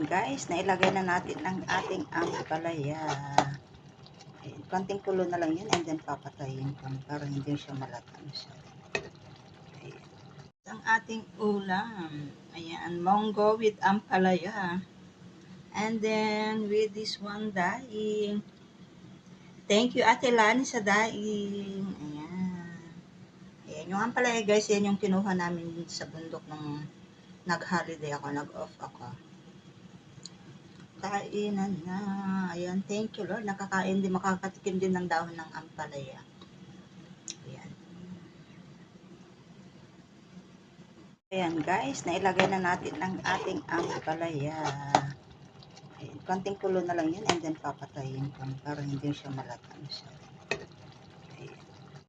Ayan guys, nailagay na natin ang ating ampalaya. Ayan, konting kulo na lang yan and then papatayin ko para hindi siya malatamis. Ayan. Ang ating ulam. Ayan, monggo with ampalaya. And then with this one daing. Thank you Ate Lani sa daing. Ayan. Ayan, yung ampalaya guys, yan yung kinuha namin sa bundok nung nag-holiday ako, nag-off ako. Kainan na. Ayan, thank you Lord. Nakakain din, makakatikim din ng dahon ng ampalaya. Ayan. Ayan guys, nailagay na natin ang ating ampalaya. Ayan, konting kulo na lang yan and then papatayin ko para hindi siya malatamis.